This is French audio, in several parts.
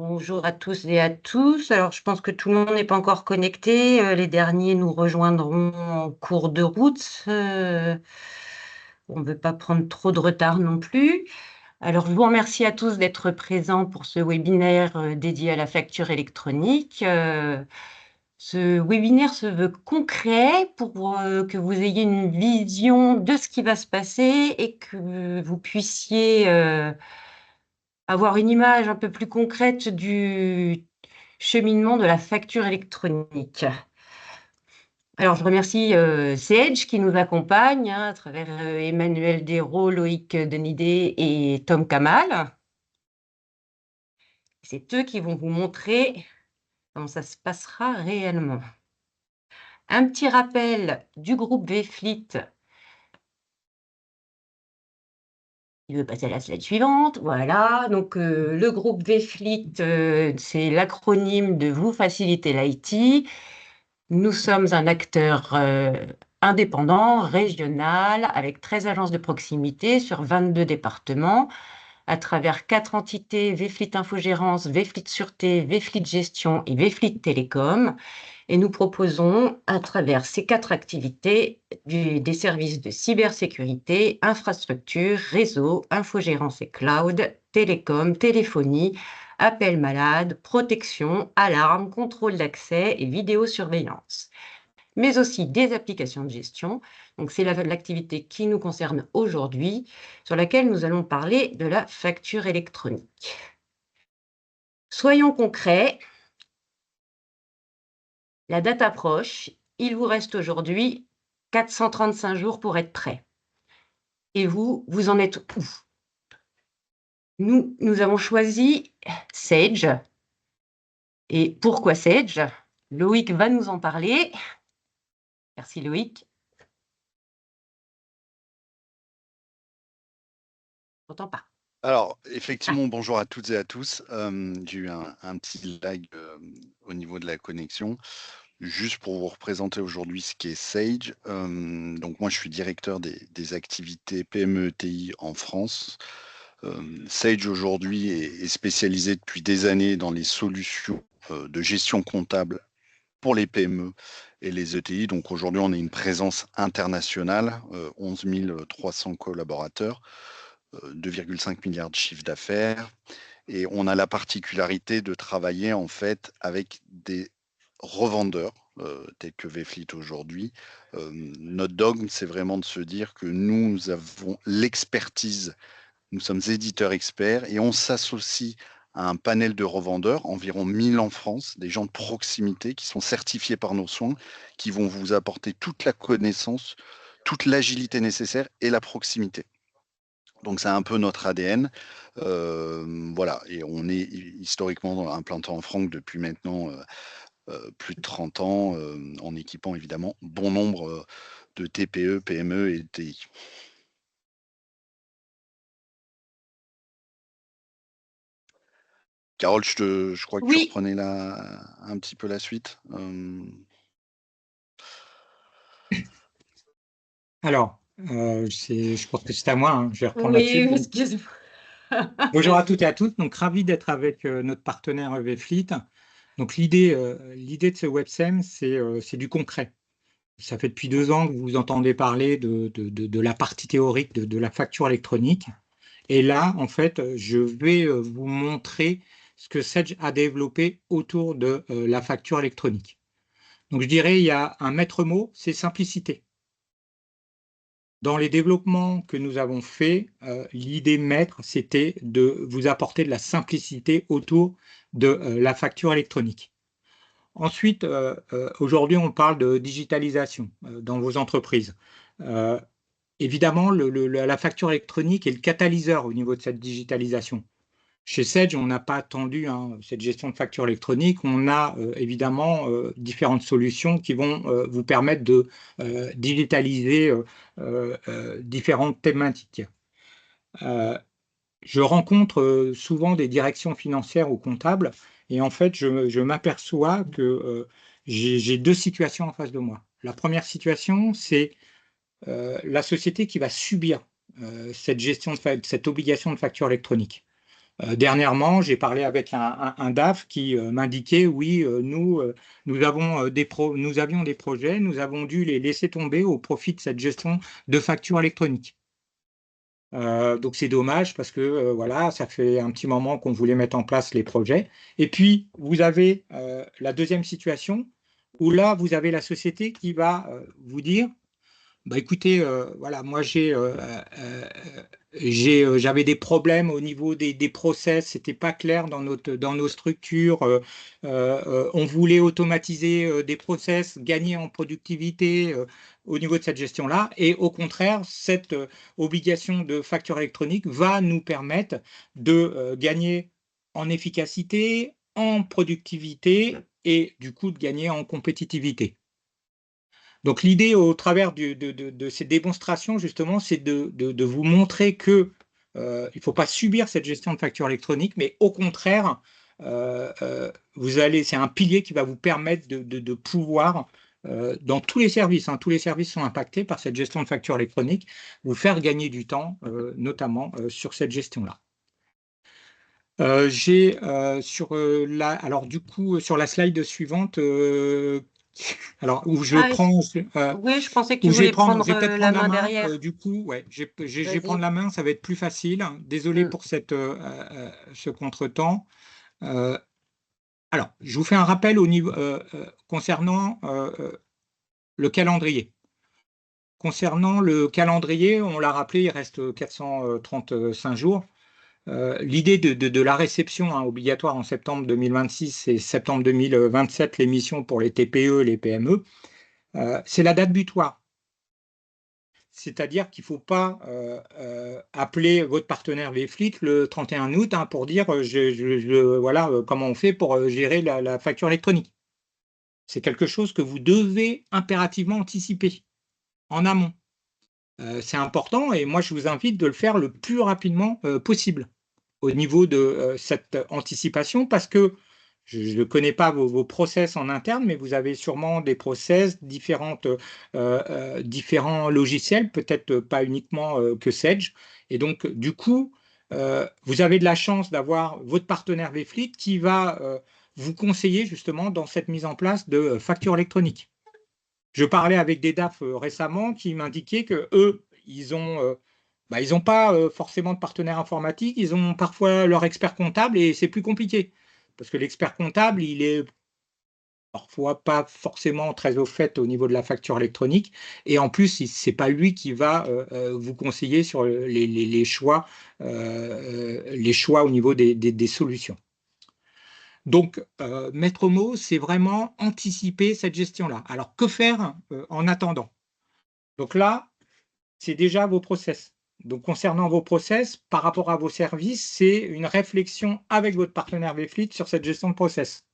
Bonjour à tous et à tous. Alors, je pense que tout le monde n'est pas encore connecté. Les derniers nous rejoindront en cours de route. On ne veut pas prendre trop de retard non plus. Alors, je vous remercie à tous d'être présents pour ce webinaire dédié à la facture électronique. Ce webinaire se veut concret pour que vous ayez une vision de ce qui va se passer et que vous puissiez avoir une image un peu plus concrète du cheminement de la facture électronique. Alors, je remercie Sage qui nous accompagne à travers Emmanuel Desraux, Loïc Denidé et Tom Kamal. C'est eux qui vont vous montrer comment ça se passera réellement. Un petit rappel du groupe VFleet. Il veut passer à la slide suivante. Voilà, donc le groupe VFleet, c'est l'acronyme de Vous facilitez l'IT. Nous sommes un acteur indépendant, régional, avec 13 agences de proximité sur 22 départements, à travers 4 entités, VFleet Infogérance, VFleet Sûreté, VFleet Gestion et VFleet Télécom. Et nous proposons, à travers ces 4 activités, des services de cybersécurité, infrastructure, réseau, infogérance et cloud, télécom, téléphonie, appel malade, protection, alarme, contrôle d'accès et vidéosurveillance, mais aussi des applications de gestion. Donc, c'est l'activité qui nous concerne aujourd'hui, sur laquelle nous allons parler de la facture électronique. Soyons concrets. La date approche. Il vous reste aujourd'hui 435 jours pour être prêt. Et vous, vous en êtes où? Nous avons choisi Sage. Et pourquoi Sage? Loïc va nous en parler. Merci Loïc. Je n'entends pas. Alors, effectivement, bonjour à toutes et à tous. J'ai eu un petit lag au niveau de la connexion. Juste pour vous représenter aujourd'hui ce qu'est Sage. Donc moi, je suis directeur des activités PME-ETI en France. Sage aujourd'hui est spécialisé depuis des années dans les solutions de gestion comptable pour les PME et les ETI. Donc aujourd'hui, on a une présence internationale, 11 300 collaborateurs, 2,5 milliards de chiffre d'affaires. Et on a la particularité de travailler en fait avec des revendeurs tels que VFleet aujourd'hui. Notre dogme, c'est vraiment de se dire que nous avons l'expertise, nous sommes éditeurs experts et on s'associe à un panel de revendeurs, environ 1000 en France, des gens de proximité qui sont certifiés par nos soins, qui vont vous apporter toute la connaissance, toute l'agilité nécessaire et la proximité. Donc c'est un peu notre ADN. Voilà, et on est historiquement implanté en France depuis maintenant plus de 30 ans, en équipant évidemment bon nombre de TPE, PME et TI. Carole, je crois que tu Oui. reprenais un petit peu la suite. Alors, je pense que c'est à moi, hein. Je vais reprendre Oui, là-dessus. excuse-moi. Bonjour à toutes et à tous. Donc, ravi d'être avec notre partenaire VFleet. Donc, l'idée de ce websem, c'est du concret. Ça fait depuis 2 ans que vous entendez parler de la partie théorique de la facture électronique. Et là, en fait, je vais vous montrer ce que Sage a développé autour de la facture électronique. Donc, je dirais, il y a un maître mot, c'est simplicité. Dans les développements que nous avons faits, l'idée maître, c'était de vous apporter de la simplicité autour de la facture électronique. Ensuite, aujourd'hui, on parle de digitalisation dans vos entreprises. Évidemment, la facture électronique est le catalyseur au niveau de cette digitalisation. Chez Sage, on n'a pas attendu cette gestion de facture électronique. On a évidemment différentes solutions qui vont vous permettre de digitaliser différentes thématiques. Je rencontre souvent des directions financières ou comptables et en fait, je m'aperçois que j'ai 2 situations en face de moi. La première situation, c'est la société qui va subir cette gestion cette obligation de facture électronique. Dernièrement, j'ai parlé avec un DAF qui m'indiquait, oui, nous avions des projets, nous avons dû les laisser tomber au profit de cette gestion de factures électroniques. Donc c'est dommage parce que voilà, ça fait un petit moment qu'on voulait mettre en place les projets. Et puis, vous avez la deuxième situation où là, vous avez la société qui va vous dire, bah écoutez, voilà, moi j'avais des problèmes au niveau des process, c'était pas clair dans nos structures. On voulait automatiser des process, gagner en productivité au niveau de cette gestion-là. Et au contraire, cette obligation de facture électronique va nous permettre de gagner en efficacité, en productivité et du coup de gagner en compétitivité. Donc l'idée au travers de ces démonstrations, justement, c'est de vous montrer que il ne faut pas subir cette gestion de facture électronique, mais au contraire, c'est un pilier qui va vous permettre de pouvoir, dans tous les services, tous les services sont impactés par cette gestion de facture électronique, vous faire gagner du temps, notamment sur cette gestion-là. Alors du coup, sur la slide suivante, alors où je prends, oui, je pensais que où tu je vais voulais prendre peut-être la prendre la main main. derrière. Du coup, ouais, je vais Vas-y. prendre la main, ça va être plus facile. Désolé pour ce contretemps. Alors, je vous fais un rappel au niveau concernant le calendrier. Concernant le calendrier, on l'a rappelé, il reste 435 jours. L'idée de la réception obligatoire en septembre 2026 et septembre 2027, l'émission pour les TPE et les PME, c'est la date butoir. C'est-à-dire qu'il ne faut pas appeler votre partenaire VFleet le 31 août pour dire voilà comment on fait pour gérer la facture électronique. C'est quelque chose que vous devez impérativement anticiper en amont. C'est important et moi je vous invite de le faire le plus rapidement possible au niveau de cette anticipation parce que je ne connais pas vos process en interne, mais vous avez sûrement des process, différents logiciels, peut-être pas uniquement que Sage. Et donc, du coup, vous avez de la chance d'avoir votre partenaire VFleet qui va vous conseiller justement dans cette mise en place de factures électroniques. Je parlais avec des DAF récemment qui m'indiquaient que eux, ils n'ont pas forcément de partenaire informatique, ils ont parfois leur expert comptable et c'est plus compliqué. Parce que l'expert comptable, il est parfois pas forcément très au fait au niveau de la facture électronique. Et en plus, ce n'est pas lui qui va vous conseiller sur les choix au niveau des solutions. Donc, maître mot, c'est vraiment anticiper cette gestion-là. Alors, que faire en attendant? Donc là, c'est déjà vos process. Donc, concernant vos process, par rapport à vos services, c'est une réflexion avec votre partenaire VFleet sur cette gestion de process.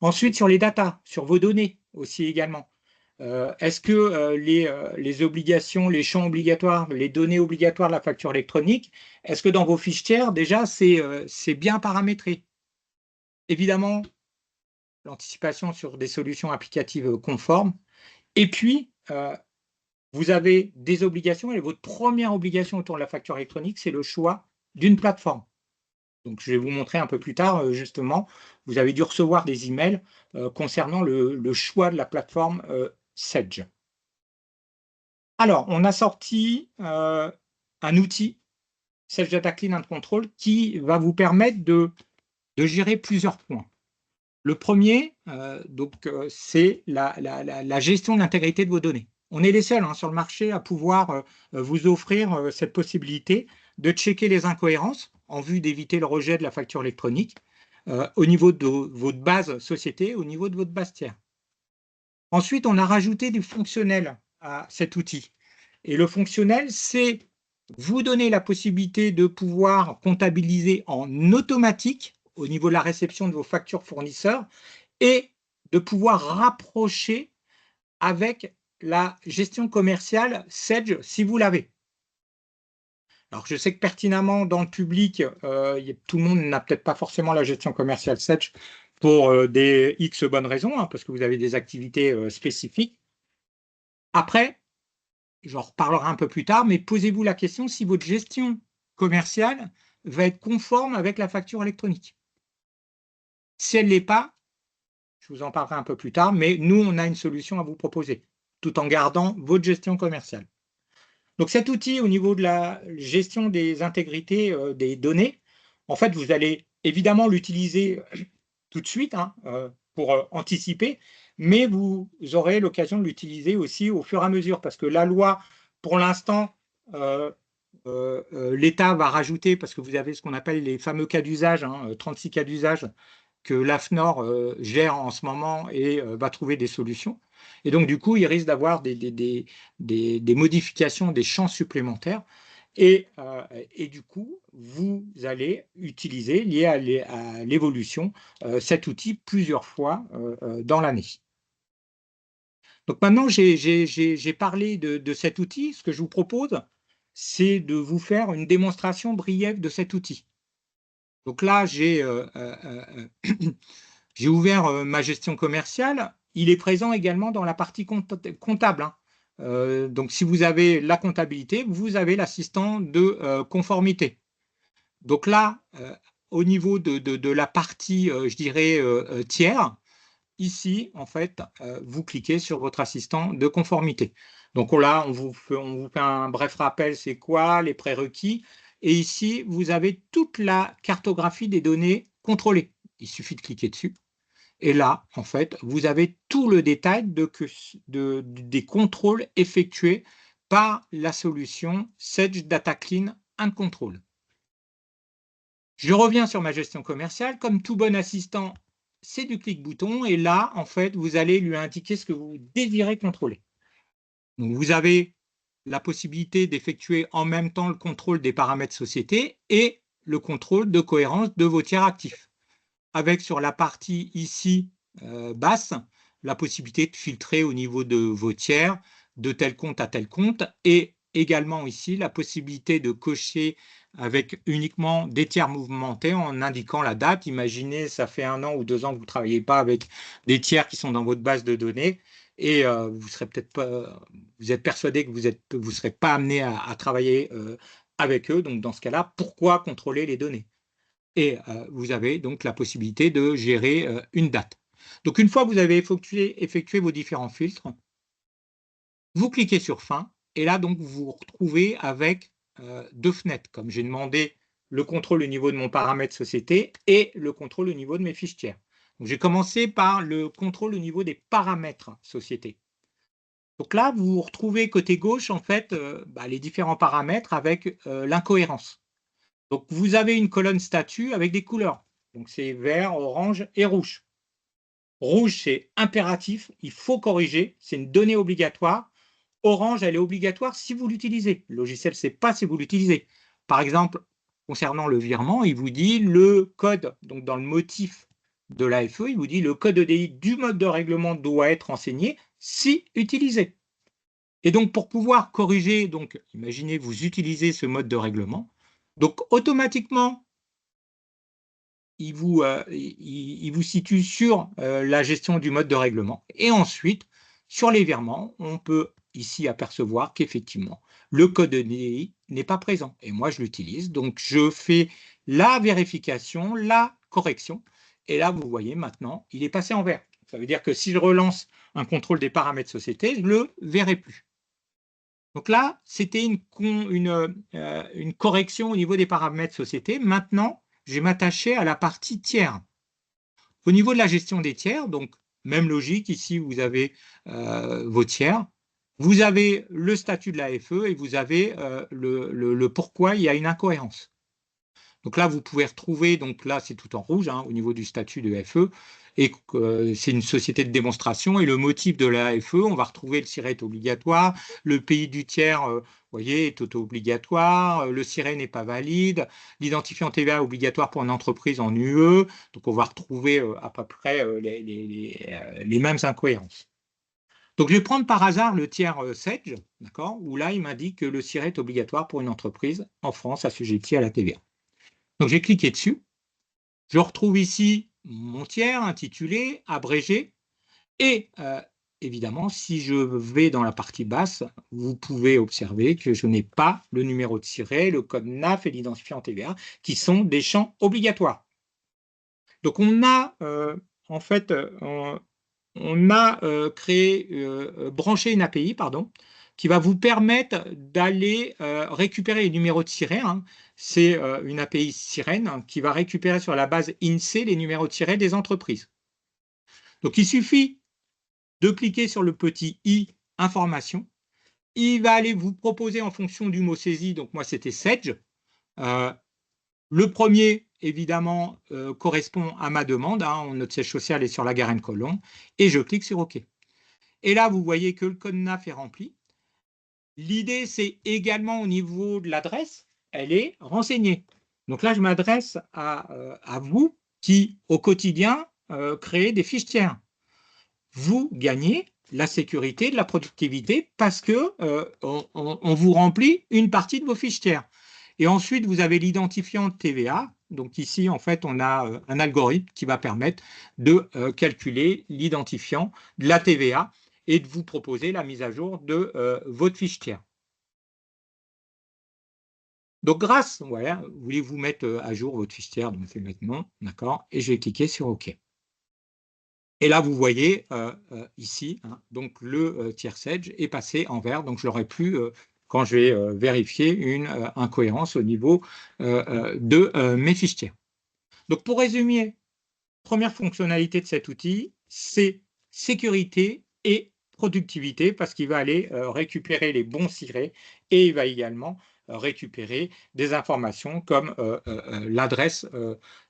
Ensuite, sur les data, sur vos données aussi également. Est-ce que les obligations, les champs obligatoires, les données obligatoires de la facture électronique, est-ce que dans vos fiches tiers, déjà, c'est bien paramétré? Évidemment, l'anticipation sur des solutions applicatives conformes. Et puis, vous avez des obligations et votre première obligation autour de la facture électronique, c'est le choix d'une plateforme. Donc, je vais vous montrer un peu plus tard, justement, vous avez dû recevoir des emails concernant le choix de la plateforme Sage. Alors, on a sorti un outil, Sage Data Clean and Control, qui va vous permettre de gérer plusieurs points. Le premier, c'est la gestion de l'intégrité de vos données. On est les seuls sur le marché à pouvoir vous offrir cette possibilité de checker les incohérences en vue d'éviter le rejet de la facture électronique au niveau de votre base société, au niveau de votre base tiers. Ensuite, on a rajouté du fonctionnel à cet outil. Et le fonctionnel, c'est vous donner la possibilité de pouvoir comptabiliser en automatique au niveau de la réception de vos factures fournisseurs et de pouvoir rapprocher avec la gestion commerciale Sage si vous l'avez. Alors, je sais que pertinemment, dans le public, tout le monde n'a peut-être pas forcément la gestion commerciale Sage pour des X bonnes raisons, parce que vous avez des activités spécifiques. Après, j'en reparlerai un peu plus tard, mais posez-vous la question si votre gestion commerciale va être conforme avec la facture électronique. Si elle ne l'est pas, je vous en parlerai un peu plus tard, mais nous, on a une solution à vous proposer, tout en gardant votre gestion commerciale. Donc cet outil, au niveau de la gestion des intégrités des données, en fait, vous allez évidemment l'utiliser tout de suite pour anticiper, mais vous aurez l'occasion de l'utiliser aussi au fur et à mesure, parce que la loi, pour l'instant, l'État va rajouter, parce que vous avez ce qu'on appelle les fameux cas d'usage, 36 cas d'usage, que l'AFNOR gère en ce moment et va trouver des solutions. Et donc, du coup, il risque d'avoir des modifications, des champs supplémentaires. Et du coup, vous allez utiliser, lié à l'évolution, cet outil plusieurs fois dans l'année. Donc maintenant, j'ai parlé de cet outil. Ce que je vous propose, c'est de vous faire une démonstration briève de cet outil. Donc là, j'ai ouvert ma gestion commerciale. Il est présent également dans la partie comptable. Donc, si vous avez la comptabilité, vous avez l'assistant de conformité. Donc là, au niveau de la partie, je dirais, tiers, ici, en fait, vous cliquez sur votre assistant de conformité. Donc là, on vous fait un bref rappel, c'est quoi les prérequis. Et ici, vous avez toute la cartographie des données contrôlées. Il suffit de cliquer dessus. Et là, en fait, vous avez tout le détail des contrôles effectués par la solution Sage Data Clean and Control. Je reviens sur ma gestion commerciale. Comme tout bon assistant, c'est du clic-bouton. Et là, en fait, vous allez lui indiquer ce que vous désirez contrôler. Donc, vous avez la possibilité d'effectuer en même temps le contrôle des paramètres société et le contrôle de cohérence de vos tiers actifs. Avec sur la partie ici basse, la possibilité de filtrer au niveau de vos tiers, de tel compte à tel compte, et également ici la possibilité de cocher avec uniquement des tiers mouvementés en indiquant la date. Imaginez, ça fait 1 an ou 2 ans que vous ne travaillez pas avec des tiers qui sont dans votre base de données et vous serez peut-être pas, vous êtes persuadé que vous serez pas amené à travailler avec eux. Donc dans ce cas-là, pourquoi contrôler les données? Et vous avez donc la possibilité de gérer une date. Donc une fois que vous avez effectué vos différents filtres, vous cliquez sur fin et là donc vous vous retrouvez avec 2 fenêtres, comme j'ai demandé le contrôle au niveau de mon paramètre société et le contrôle au niveau de mes fiches tiers. J'ai commencé par le contrôle au niveau des paramètres société. Donc là, vous vous retrouvez côté gauche en fait les différents paramètres avec l'incohérence. Donc, vous avez une colonne statut avec des couleurs. Donc, c'est vert, orange et rouge. Rouge, c'est impératif, il faut corriger, c'est une donnée obligatoire. Orange, elle est obligatoire si vous l'utilisez. Le logiciel ne sait pas si vous l'utilisez. Par exemple, concernant le virement, il vous dit le code, donc dans le motif de l'AFE, il vous dit le code EDI du mode de règlement doit être renseigné si utilisé. Et donc, pour pouvoir corriger, donc, imaginez, vous utilisez ce mode de règlement, donc automatiquement, il vous situe sur la gestion du mode de règlement. Et ensuite, sur les virements, on peut ici apercevoir qu'effectivement, le code EDI n'est pas présent. Et moi, je l'utilise. Donc, je fais la vérification, la correction. Et là, vous voyez maintenant, il est passé en vert. Ça veut dire que si je relance un contrôle des paramètres société, je ne le verrai plus. Donc là, c'était une correction au niveau des paramètres société. Maintenant, je vais m'attacher à la partie tiers. Au niveau de la gestion des tiers, donc même logique, ici vous avez vos tiers, vous avez le statut de l'AFE et vous avez le pourquoi il y a une incohérence. Donc là, vous pouvez retrouver, donc là c'est tout en rouge au niveau du statut de FE, et c'est une société de démonstration, et le motif de la FE, on va retrouver le SIRET est obligatoire, le pays du tiers, vous voyez, est auto-obligatoire, le SIRET n'est pas valide, l'identifiant TVA obligatoire pour une entreprise en UE, donc on va retrouver à peu près les mêmes incohérences. Donc je vais prendre par hasard le tiers Sage, d'accord, où là il m'indique que le SIRET est obligatoire pour une entreprise en France assujettie à la TVA. Donc, j'ai cliqué dessus. Je retrouve ici mon tiers intitulé, abrégé. Et évidemment, si je vais dans la partie basse, vous pouvez observer que je n'ai pas le numéro de siret, le code NAF et l'identifiant TVA, qui sont des champs obligatoires. Donc, on a en fait, on a branché une API, pardon, qui va vous permettre d'aller récupérer les numéros de siret. Hein. C'est une API Sirène hein, qui va récupérer sur la base INSEE les numéros de siret des entreprises. Donc, il suffit de cliquer sur le petit i information. Il va aller vous proposer en fonction du mot saisi, donc moi c'était Sedge. Le premier, évidemment, correspond à ma demande. Hein, notre siège social est sur la Garenne-Colombes. Et je clique sur OK. Et là, vous voyez que le code NAF est rempli. L'idée, c'est également au niveau de l'adresse, elle est renseignée. Donc là, je m'adresse à vous qui, au quotidien, créez des fiches tiers. Vous gagnez la sécurité, de la productivité, parce que on vous remplit une partie de vos fiches tiers. Et ensuite, vous avez l'identifiant de TVA. Donc ici, en fait, on a un algorithme qui va permettre de calculer l'identifiant de la TVA et de vous proposer la mise à jour de votre fiche tiers. Donc, voilà, voulez-vous mettre à jour votre fiche tiers? Donc, je vais mettre non, d'accord, et je vais cliquer sur OK. Et là, vous voyez ici, hein, donc le tiers Sedge est passé en vert, donc je n'aurai plus, quand je vais vérifier, une incohérence au niveau de mes fiches tiers. Donc, pour résumer, première fonctionnalité de cet outil, c'est sécurité et productivité, parce qu'il va aller récupérer les bons sirets et il va également récupérer des informations comme l'adresse,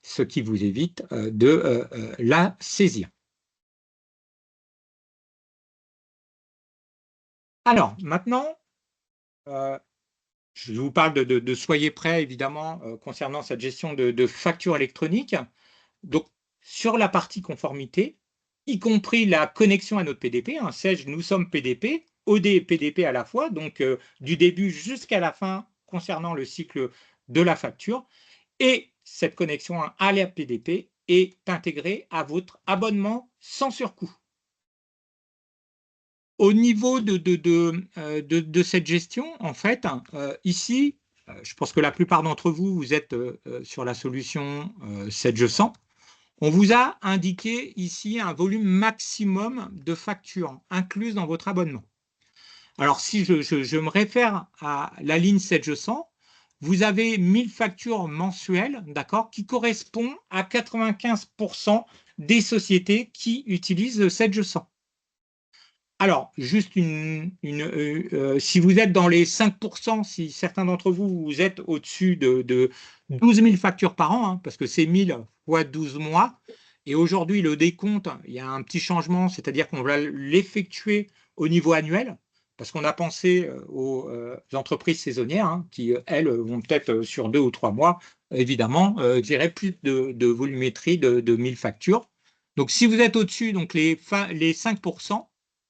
ce qui vous évite de la saisir. Alors, maintenant, je vous parle de soyez prêts, évidemment, concernant cette gestion de factures électroniques. Donc, sur la partie conformité, y compris la connexion à notre PDP, hein, Sedge, nous sommes PDP, OD et PDP à la fois, donc du début jusqu'à la fin concernant le cycle de la facture. Et cette connexion à la PDP est intégrée à votre abonnement sans surcoût. Au niveau de cette gestion, en fait, ici, je pense que la plupart d'entre vous, vous êtes sur la solution Sedge 100. On vous a indiqué ici un volume maximum de factures incluses dans votre abonnement. Alors, si je me réfère à la ligne Sedge 100, vous avez 1000 factures mensuelles, d'accord, qui correspond à 95% des sociétés qui utilisent Sedge 100. Alors, juste si vous êtes dans les 5%, si certains d'entre vous, vous êtes au-dessus de 12 000 factures par an, hein, parce que c'est 1000 fois 12 mois, et aujourd'hui, le décompte, il y a un petit changement, c'est-à-dire qu'on va l'effectuer au niveau annuel, parce qu'on a pensé aux entreprises saisonnières, hein, qui, elles, vont peut-être sur 2 ou 3 mois, évidemment, gérer plus de volumétrie de 1000 factures. Donc, si vous êtes au-dessus, donc les 5%,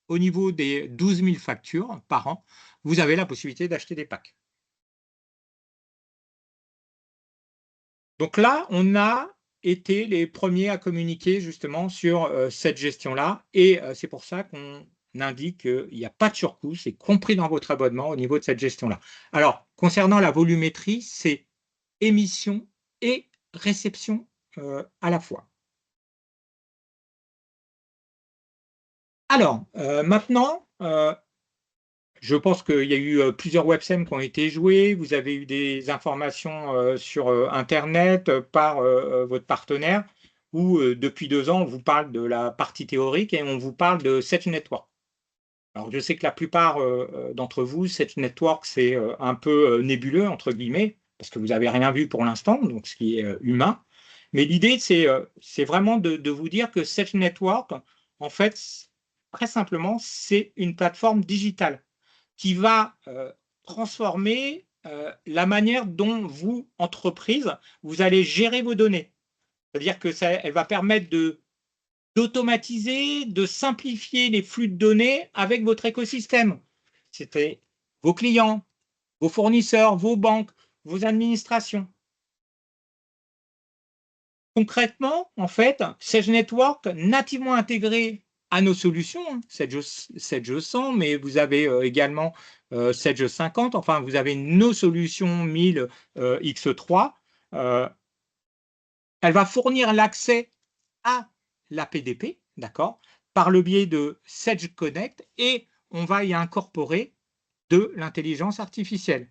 au niveau des 12 000 factures par an, vous avez la possibilité d'acheter des packs. Donc là, on a été les premiers à communiquer justement sur cette gestion-là, et c'est pour ça qu'on indique qu'il n'y a pas de surcoût, c'est compris dans votre abonnement au niveau de cette gestion-là. Alors, concernant la volumétrie, c'est émission et réception à la fois. Alors, maintenant, je pense qu'il y a eu plusieurs websams qui ont été joués. Vous avez eu des informations sur Internet par votre partenaire, où depuis 2 ans, on vous parle de la partie théorique et on vous parle de Sedge Network. Alors, je sais que la plupart d'entre vous, Sedge Network, c'est un peu nébuleux, entre guillemets, parce que vous n'avez rien vu pour l'instant, donc ce qui est humain. Mais l'idée, c'est vraiment de vous dire que Sedge Network, en fait, très simplement, c'est une plateforme digitale qui va transformer la manière dont vous, entreprise, vous allez gérer vos données. C'est-à-dire que elle va permettre d'automatiser, de simplifier les flux de données avec votre écosystème. C'était vos clients, vos fournisseurs, vos banques, vos administrations. Concrètement, en fait, Sedge Network, nativement intégré à nos solutions, hein, Sedge 100, mais vous avez également Sedge 50, enfin, vous avez nos solutions 1000 X3. Elle va fournir l'accès à la PDP, d'accord, par le biais de Sedge Connect, et on va y incorporer de l'intelligence artificielle.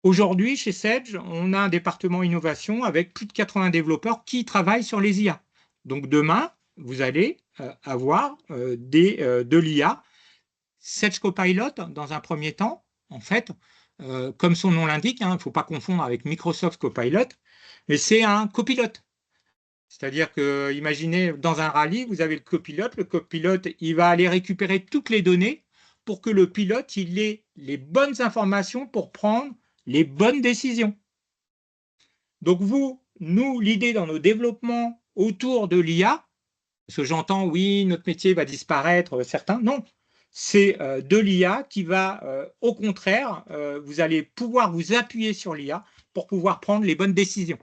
Aujourd'hui, chez Sedge, on a un département innovation avec plus de 80 développeurs qui travaillent sur les IA. Donc demain, vous allez avoir de l'IA. Sedge Copilot, dans un premier temps, en fait, comme son nom l'indique, il ne faut pas confondre avec Microsoft Copilot, mais c'est un copilote. C'est-à-dire que, imaginez, dans un rallye, vous avez le copilote, il va aller récupérer toutes les données pour que le pilote, il ait les bonnes informations pour prendre les bonnes décisions. Donc nous, l'idée dans nos développements autour de l'IA, parce que j'entends, oui, notre métier va disparaître, certains, non. C'est de l'IA qui va, au contraire, vous allez pouvoir vous appuyer sur l'IA pour pouvoir prendre les bonnes décisions.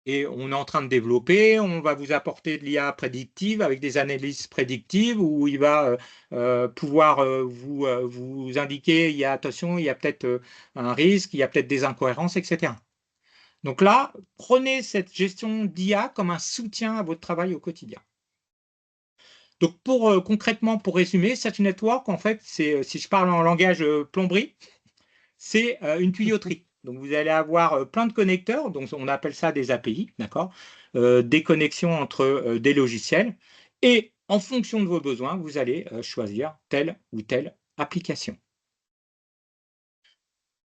Et on est en train de développer, on va vous apporter de l'IA prédictive avec des analyses prédictives où il va pouvoir vous indiquer, attention, il y a peut-être un risque, il y a peut-être des incohérences, etc. Donc là, prenez cette gestion d'IA comme un soutien à votre travail au quotidien. Donc concrètement, pour résumer, Sedge Network, en fait, si je parle en langage plomberie, c'est une tuyauterie. Donc, vous allez avoir plein de connecteurs, donc on appelle ça des API, d'accord, des connexions entre des logiciels. Et en fonction de vos besoins, vous allez choisir telle ou telle application.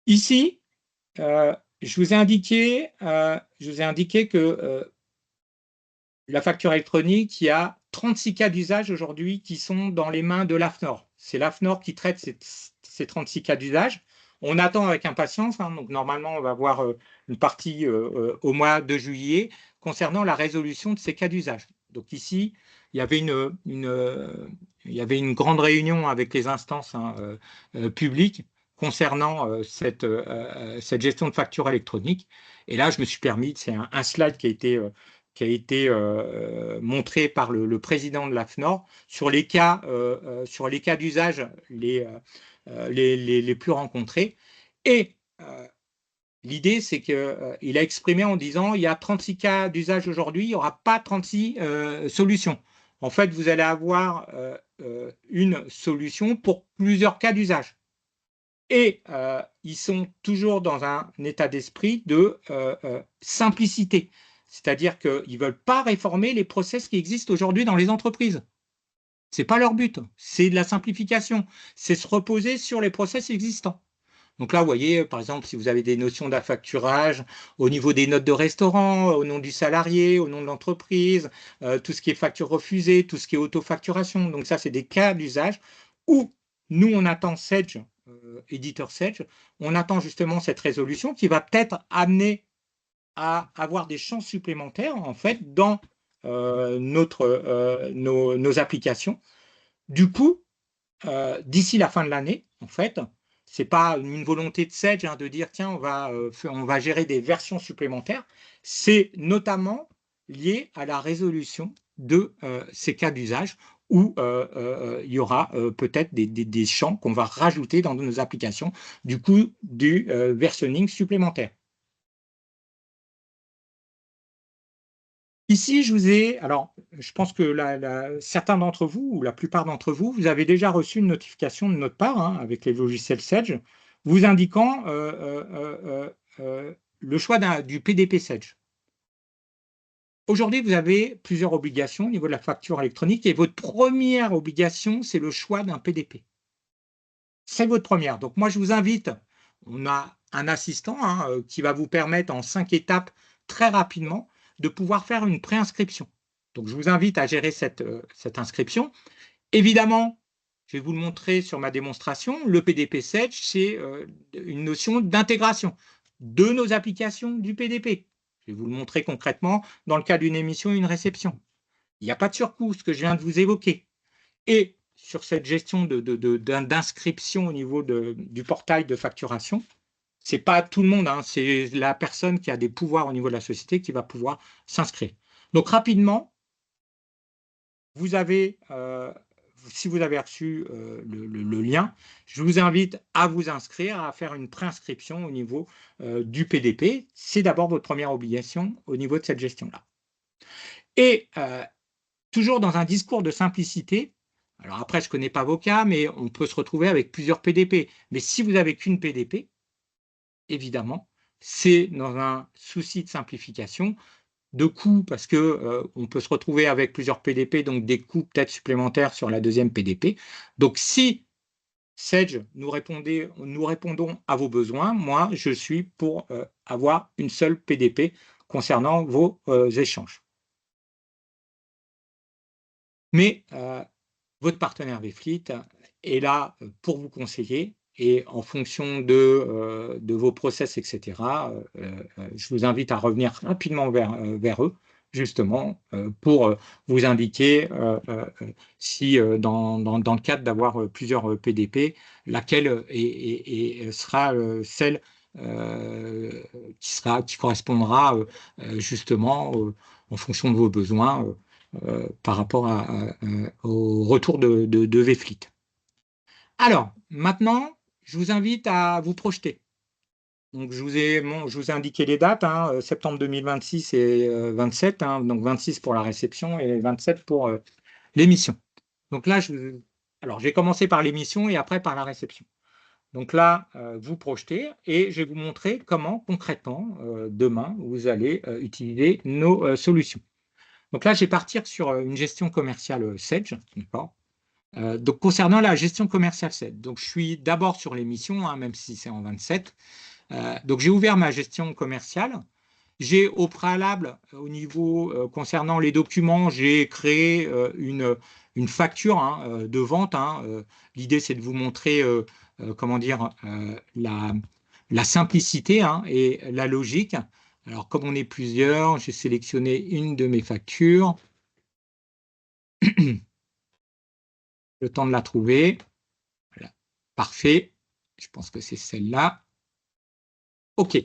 Ici, je vous ai indiqué que la facture électronique, il y a 36 cas d'usage aujourd'hui qui sont dans les mains de l'AFNOR. C'est l'AFNOR qui traite ces 36 cas d'usage. On attend avec impatience, hein, donc normalement on va voir une partie au mois de juillet concernant la résolution de ces cas d'usage. Donc ici, il y avait une grande réunion avec les instances publiques concernant cette gestion de facture électronique. Et là, je me suis permis, c'est un slide qui a été montré par le président de l'AFNOR sur les cas d'usage les plus rencontrés. Et l'idée, c'est qu'il a exprimé en disant, il y a 36 cas d'usage aujourd'hui, il n'y aura pas 36 solutions. En fait, vous allez avoir une solution pour plusieurs cas d'usage. Et ils sont toujours dans un état d'esprit de simplicité. C'est-à-dire qu'ils ne veulent pas réformer les process qui existent aujourd'hui dans les entreprises. Ce n'est pas leur but, c'est de la simplification, c'est se reposer sur les process existants. Donc là, vous voyez, par exemple, si vous avez des notions d'affacturage au niveau des notes de restaurant, au nom du salarié, au nom de l'entreprise, tout ce qui est facture refusée, tout ce qui est autofacturation. Donc ça, c'est des cas d'usage où nous, on attend Sedge, éditeur Sedge, on attend justement cette résolution qui va peut-être amener à avoir des champs supplémentaires en fait dans nos applications. Du coup, d'ici la fin de l'année, en fait, c'est pas une volonté de Sedge de dire tiens, on va gérer des versions supplémentaires. C'est notamment lié à la résolution de ces cas d'usage où il y aura peut-être des champs qu'on va rajouter dans nos applications, du coup, du versionning supplémentaire. Ici, alors, je pense que certains d'entre vous, ou la plupart d'entre vous, vous avez déjà reçu une notification de notre part, avec les logiciels Sedge, vous indiquant le choix du PDP Sedge. Aujourd'hui, vous avez plusieurs obligations au niveau de la facture électronique, et votre première obligation, c'est le choix d'un PDP. C'est votre première. Donc, moi, je vous invite, on a un assistant qui va vous permettre en 5 étapes, très rapidement, de pouvoir faire une préinscription. Donc, je vous invite à gérer cette inscription. Évidemment, je vais vous le montrer sur ma démonstration, le PDP Sedge, c'est une notion d'intégration de nos applications du PDP. Je vais vous le montrer concrètement dans le cas d'une émission ou une réception. Il n'y a pas de surcoût, ce que je viens de vous évoquer. Et sur cette gestion d'inscription au niveau du portail de facturation, ce n'est pas tout le monde, c'est la personne qui a des pouvoirs au niveau de la société qui va pouvoir s'inscrire. Donc rapidement, vous avez, si vous avez reçu le lien, je vous invite à vous inscrire, à faire une préinscription au niveau du PDP. C'est d'abord votre première obligation au niveau de cette gestion-là. Et toujours dans un discours de simplicité, alors après, je ne connais pas vos cas, mais on peut se retrouver avec plusieurs PDP. Mais si vous n'avez qu'une PDP, évidemment, c'est dans un souci de simplification, de coûts, parce que on peut se retrouver avec plusieurs PDP, donc des coûts peut-être supplémentaires sur la deuxième PDP. Donc, si Sage, nous répondons à vos besoins, moi, je suis pour avoir une seule PDP concernant vos échanges. Mais votre partenaire VFleet est là pour vous conseiller et en fonction de vos process, etc., je vous invite à revenir rapidement vers eux, justement, pour vous indiquer si, dans le cadre d'avoir plusieurs PDP, laquelle sera celle qui correspondra justement en fonction de vos besoins par rapport au retour de VFleet. Alors, maintenant, je vous invite à vous projeter. Donc, je vous ai indiqué les dates, septembre 2026 et 27, donc 26 pour la réception et 27 pour l'émission. Donc là, alors, j'ai commencé par l'émission et après par la réception. Donc là, vous projetez et je vais vous montrer comment, concrètement, demain, vous allez utiliser nos solutions. Donc là, je vais partir sur une gestion commerciale Sage, d'accord. Donc, concernant la gestion commerciale Sage, donc je suis d'abord sur l'émission, même si c'est en 27. Donc, j'ai ouvert ma gestion commerciale. J'ai au préalable, au niveau concernant les documents, j'ai créé une facture de vente. L'idée, c'est de vous montrer, comment dire, la simplicité et la logique. Alors, comme on est plusieurs, j'ai sélectionné une de mes factures. Le temps de la trouver. Voilà. Parfait. Je pense que c'est celle-là. OK.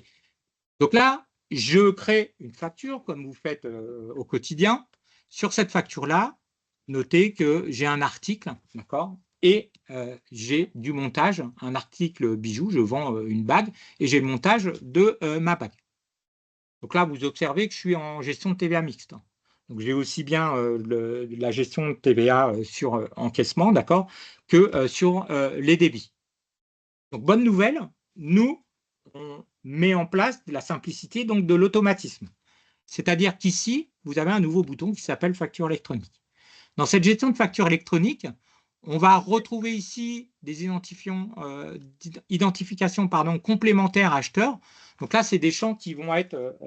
Donc là, je crée une facture comme vous faites au quotidien. Sur cette facture-là, notez que j'ai un article, d'accord, et j'ai du montage, un article bijou, je vends une bague, et j'ai le montage de ma bague. Donc là, vous observez que je suis en gestion de TVA mixte. Donc j'ai aussi bien la gestion de TVA sur encaissement, d'accord, que sur les débits. Donc bonne nouvelle, nous, on met en place de la simplicité, donc de l'automatisme. C'est-à-dire qu'ici, vous avez un nouveau bouton qui s'appelle facture électronique. Dans cette gestion de facture électronique, on va retrouver ici des identifications complémentaires acheteurs. Donc là, c'est des champs qui vont être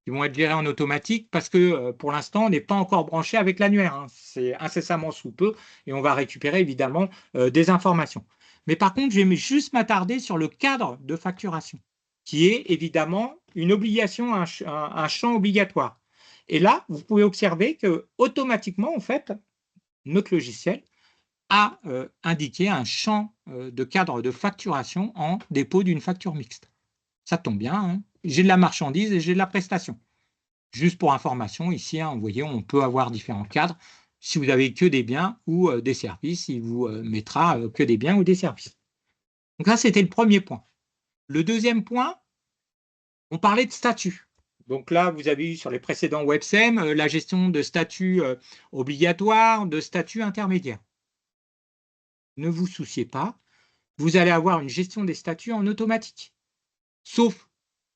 gérés en automatique parce que pour l'instant, on n'est pas encore branché avec l'annuaire. C'est incessamment sous peu et on va récupérer évidemment des informations. Mais par contre, je vais juste m'attarder sur le cadre de facturation, qui est évidemment une obligation, un champ obligatoire. Et là, vous pouvez observer que automatiquement, en fait, notre logiciel a indiqué un champ de cadre de facturation en dépôt d'une facture mixte. Ça tombe bien, j'ai de la marchandise et j'ai de la prestation. Juste pour information, ici, vous voyez, on peut avoir différents cadres. Si vous n'avez que des biens ou des services, il vous mettra que des biens ou des services. Donc là, c'était le premier point. Le deuxième point, on parlait de statut. Donc là, vous avez eu sur les précédents WebSem la gestion de statut obligatoire, de statut intermédiaire. Ne vous souciez pas, vous allez avoir une gestion des statuts en automatique. Sauf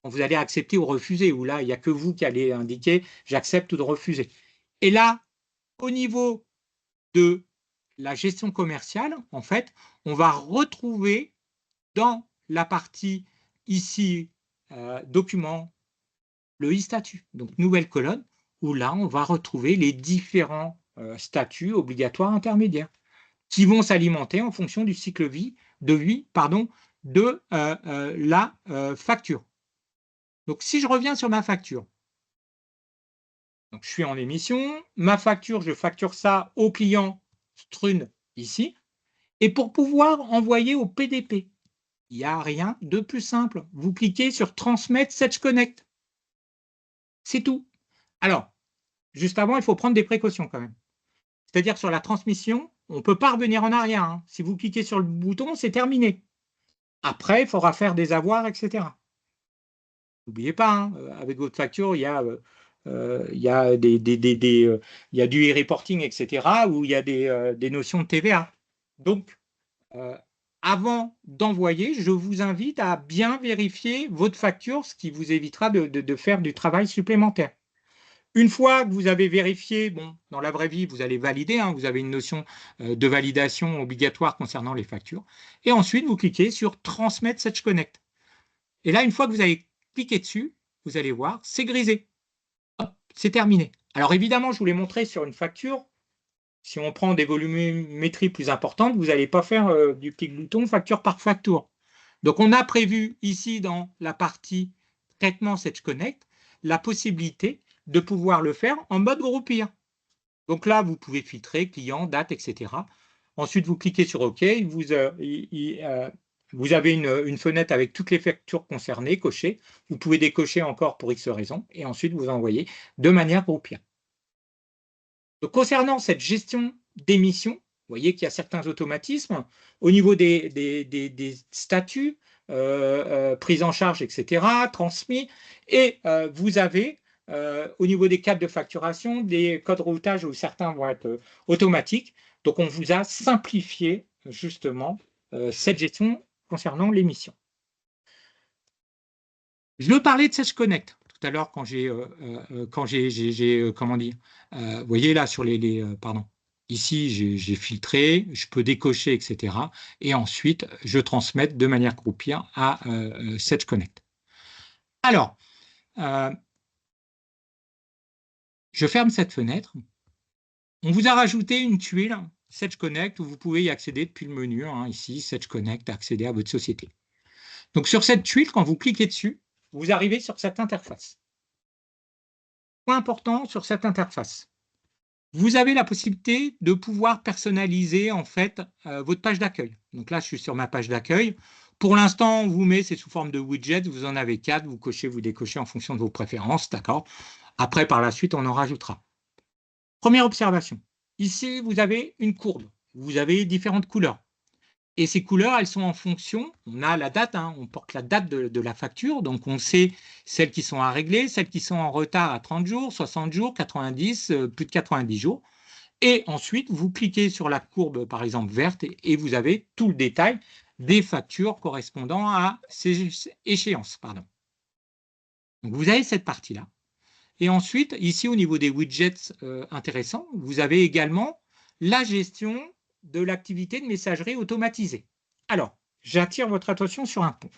quand vous allez accepter ou refuser, où là, il n'y a que vous qui allez indiquer « j'accepte » ou de refuser. Et là, au niveau de la gestion commerciale, en fait, on va retrouver dans la partie ici, document, le e-statut, donc nouvelle colonne, où là, on va retrouver les différents statuts obligatoires intermédiaires qui vont s'alimenter en fonction du cycle de vie de la facture. Donc, si je reviens sur ma facture, donc je suis en émission, ma facture, je facture ça au client Strun ici, et pour pouvoir envoyer au PDP, il n'y a rien de plus simple. Vous cliquez sur Transmettre Sage Connect. C'est tout. Alors, juste avant, il faut prendre des précautions quand même. C'est-à-dire sur la transmission, on ne peut pas revenir en arrière. Hein. Si vous cliquez sur le bouton, c'est terminé. Après, il faudra faire des avoirs, etc. N'oubliez pas, hein, avec votre facture, il y a il y a il y a du e-reporting, etc., où il y a des notions de TVA. Donc, avant d'envoyer, je vous invite à bien vérifier votre facture, ce qui vous évitera de faire du travail supplémentaire. Une fois que vous avez vérifié, bon, dans la vraie vie, vous allez valider, hein, vous avez une notion de validation obligatoire concernant les factures, et ensuite, vous cliquez sur « Transmettre Sedge Connect ». Et là, une fois que vous avez cliqué dessus, vous allez voir, c'est grisé. C'est terminé. Alors évidemment, je vous l'ai montré sur une facture. Si on prend des volumétries plus importantes, vous n'allez pas faire du clic-bouton facture par facture. Donc on a prévu ici dans la partie traitement Sedge Connect la possibilité de pouvoir le faire en mode groupir. Donc là, vous pouvez filtrer client, date, etc. Ensuite, vous cliquez sur OK. Vous avez une fenêtre avec toutes les factures concernées, cochées. Vous pouvez décocher encore pour X raisons. Et ensuite, vous envoyez de manière groupière. Donc, concernant cette gestion d'émissions, vous voyez qu'il y a certains automatismes au niveau des statuts, prise en charge, etc., transmis. Et vous avez, au niveau des cadres de facturation, des codes routage où certains vont être automatiques. Donc, on vous a simplifié justement cette gestion concernant l'émission. Je veux parler de Sedge Connect tout à l'heure quand j'ai comment dire, vous voyez là sur pardon, ici j'ai filtré, je peux décocher, etc. Et ensuite je transmets de manière groupière à Sedge Connect. Alors, je ferme cette fenêtre. On vous a rajouté une tuile Sedge Connect où vous pouvez y accéder depuis le menu, hein, ici, Sedge Connect, accéder à votre société. Donc sur cette tuile, quand vous cliquez dessus, vous arrivez sur cette interface. Point important sur cette interface. Vous avez la possibilité de pouvoir personnaliser en fait votre page d'accueil. Donc là, je suis sur ma page d'accueil. Pour l'instant, on vous met, c'est sous forme de widget. Vous en avez 4, vous cochez, vous décochez en fonction de vos préférences, d'accord. Après, par la suite, on en rajoutera. Première observation. Ici, vous avez une courbe. Vous avez différentes couleurs. Et ces couleurs, elles sont en fonction, on a la date, hein, on porte la date de la facture, donc on sait celles qui sont à régler, celles qui sont en retard à 30 jours, 60 jours, 90, plus de 90 jours. Et ensuite, vous cliquez sur la courbe, par exemple, verte, et vous avez tout le détail des factures correspondant à ces échéances. Pardon. Donc vous avez cette partie-là. Et ensuite, ici, au niveau des widgets intéressants, vous avez également la gestion de l'activité de messagerie automatisée. Alors, j'attire votre attention sur un point.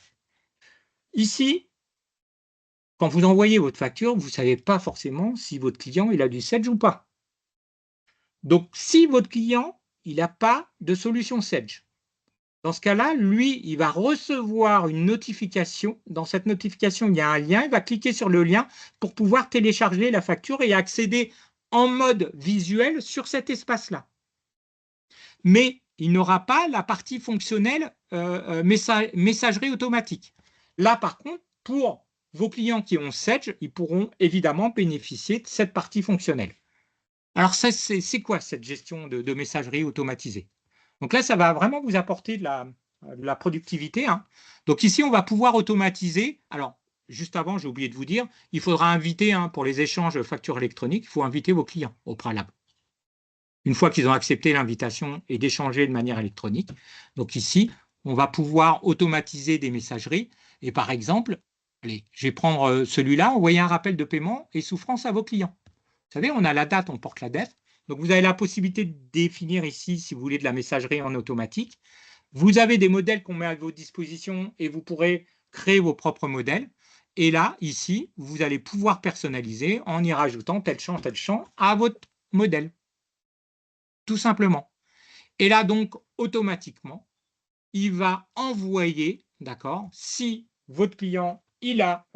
Ici, quand vous envoyez votre facture, vous ne savez pas forcément si votre client il a du Sedge ou pas. Donc, si votre client il n'a pas de solution Sedge, dans ce cas-là, lui, il va recevoir une notification. Dans cette notification, il y a un lien. Il va cliquer sur le lien pour pouvoir télécharger la facture et accéder en mode visuel sur cet espace-là. Mais il n'aura pas la partie fonctionnelle messagerie automatique. Là, par contre, pour vos clients qui ont Sedge, ils pourront évidemment bénéficier de cette partie fonctionnelle. Alors, c'est quoi cette gestion de messagerie automatisée? Donc là, ça va vraiment vous apporter de la productivité. Hein. Donc ici, on va pouvoir automatiser. Alors, juste avant, j'ai oublié de vous dire, il faudra inviter, hein, pour les échanges factures électroniques, il faut inviter vos clients au préalable. Une fois qu'ils ont accepté l'invitation et d'échanger de manière électronique. Donc ici, on va pouvoir automatiser des messageries. Et par exemple, allez, je vais prendre celui-là, envoyer un rappel de paiement et souffrance à vos clients. Vous savez, on a la date, on porte la date. Donc, vous avez la possibilité de définir ici, si vous voulez, de la messagerie en automatique. Vous avez des modèles qu'on met à votre disposition et vous pourrez créer vos propres modèles. Et là, ici, vous allez pouvoir personnaliser en y rajoutant tel champ à votre modèle. Tout simplement. Et là, donc, automatiquement, il va envoyer, d'accord, si votre client, il a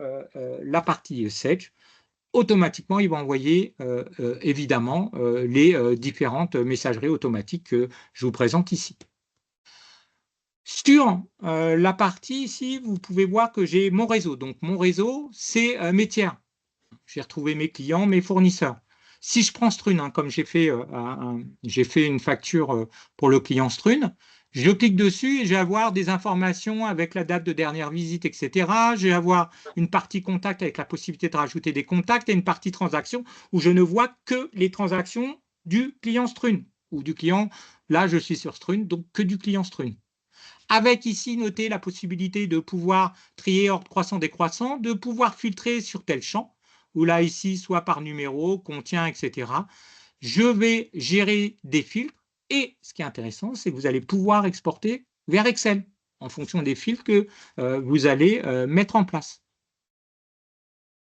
la partie Sedge, automatiquement, il va envoyer évidemment les différentes messageries automatiques que je vous présente ici. Sur la partie ici, vous pouvez voir que j'ai mon réseau. Donc, mon réseau, c'est mes tiers. J'ai retrouvé mes clients, mes fournisseurs. Si je prends Strune, hein, comme j'ai fait une facture pour le client Strune, je clique dessus et je vais avoir des informations avec la date de dernière visite, etc. Je vais avoir une partie contact avec la possibilité de rajouter des contacts et une partie transaction où je ne vois que les transactions du client Strune ou du client, là je suis sur Strune, donc que du client Strune. Avec ici noté la possibilité de pouvoir trier ordre croissant décroissant, de pouvoir filtrer sur tel champ, ou là ici soit par numéro, contient, etc. Je vais gérer des filtres et ce qui est intéressant, c'est que vous allez pouvoir exporter vers Excel en fonction des filtres que vous allez mettre en place.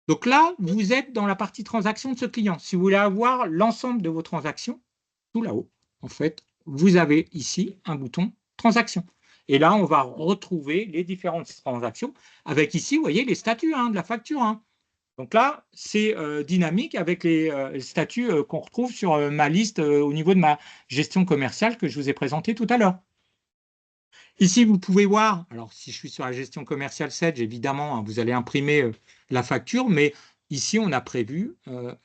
Donc là, vous êtes dans la partie transaction de ce client. Si vous voulez avoir l'ensemble de vos transactions, tout là-haut, en fait, vous avez ici un bouton transaction. Et là, on va retrouver les différentes transactions avec ici, vous voyez, les statuts de la facture. Donc là, c'est dynamique avec les statuts qu'on retrouve sur ma liste au niveau de ma gestion commerciale que je vous ai présentée tout à l'heure. Ici, vous pouvez voir, alors si je suis sur la gestion commerciale Sedge, évidemment, vous allez imprimer la facture, mais ici, on a prévu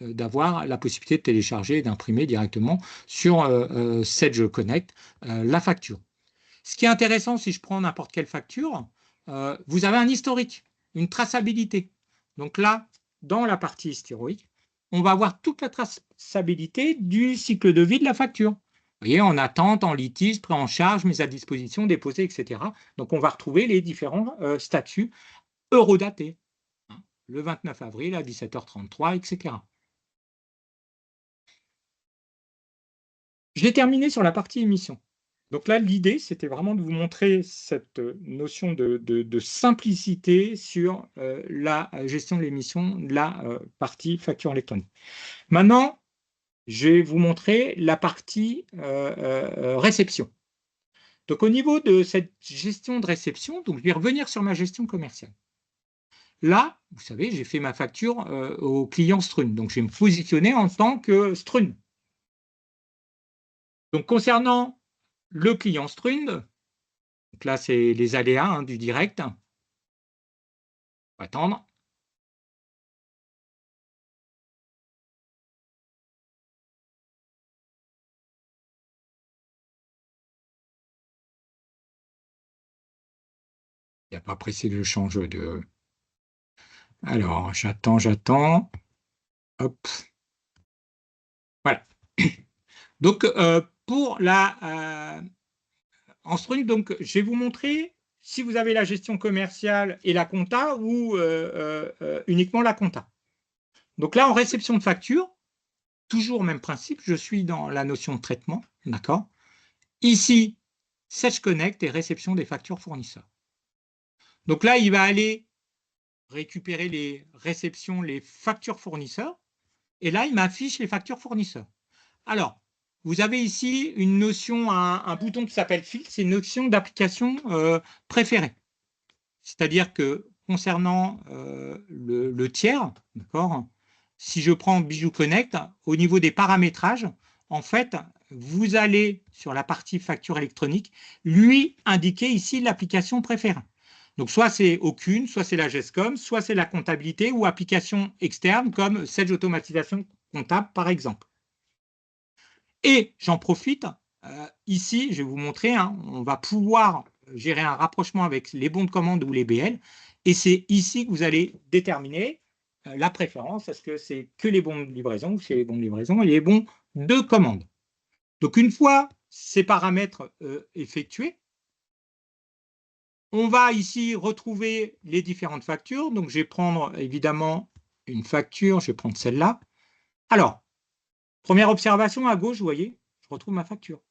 d'avoir la possibilité de télécharger et d'imprimer directement sur Sedge Connect la facture. Ce qui est intéressant, si je prends n'importe quelle facture, vous avez un historique, une traçabilité. Donc là, dans la partie historique, on va avoir toute la traçabilité du cycle de vie de la facture. Vous voyez, en attente, en litige, pris en charge, mise à disposition, déposé, etc. Donc, on va retrouver les différents statuts eurodatés. Le 29 avril à 17h33, etc. J'ai terminé sur la partie émission. Donc là, l'idée, c'était vraiment de vous montrer cette notion de simplicité sur la gestion de l'émission de la partie facture électronique. Maintenant, je vais vous montrer la partie réception. Donc, au niveau de cette gestion de réception, donc je vais revenir sur ma gestion commerciale. Là, vous savez, j'ai fait ma facture au client Strune. Donc, je vais me positionner en tant que Strune. Donc, concernant le client Strune, donc là, c'est les aléas du direct. On va attendre. Il n'y a pas pressé que je change de... Alors, j'attends. Hop. Voilà. Donc, pour la... en Strune, donc, je vais vous montrer si vous avez la gestion commerciale et la compta ou uniquement la compta. Donc là, en réception de facture, toujours même principe, je suis dans la notion de traitement, d'accord? Ici, Sedge Connect et réception des factures fournisseurs. Donc là, il va aller récupérer les réceptions, les factures fournisseurs, et là, il m'affiche les factures fournisseurs. Alors, vous avez ici une notion, un bouton qui s'appelle filtre, c'est une notion d'application préférée. C'est-à-dire que concernant le tiers, d'accord, si je prends Bijou Connect, au niveau des paramétrages, en fait, vous allez sur la partie facture électronique, lui indiquer ici l'application préférée. Donc, soit c'est aucune, soit c'est la GESCOM, soit c'est la comptabilité ou application externe comme Sedge Automatisation Comptable, par exemple. Et j'en profite, ici, je vais vous montrer, on va pouvoir gérer un rapprochement avec les bons de commande ou les BL, et c'est ici que vous allez déterminer la préférence, est-ce que c'est que les bons de livraison ou c'est les bons de livraison et les bons de commande. Donc, une fois ces paramètres effectués, on va ici retrouver les différentes factures. Donc, je vais prendre évidemment une facture, je vais prendre celle-là. Alors, première observation, à gauche, vous voyez, je retrouve ma facture.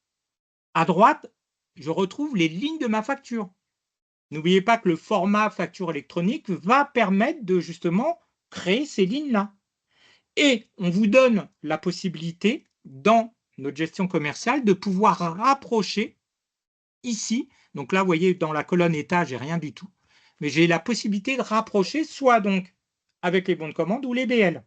À droite, je retrouve les lignes de ma facture. N'oubliez pas que le format facture électronique va permettre de justement créer ces lignes-là. Et on vous donne la possibilité, dans notre gestion commerciale, de pouvoir rapprocher ici. Donc là, vous voyez, dans la colonne état, j'ai rien du tout. Mais j'ai la possibilité de rapprocher soit donc avec les bons de commande ou les BL.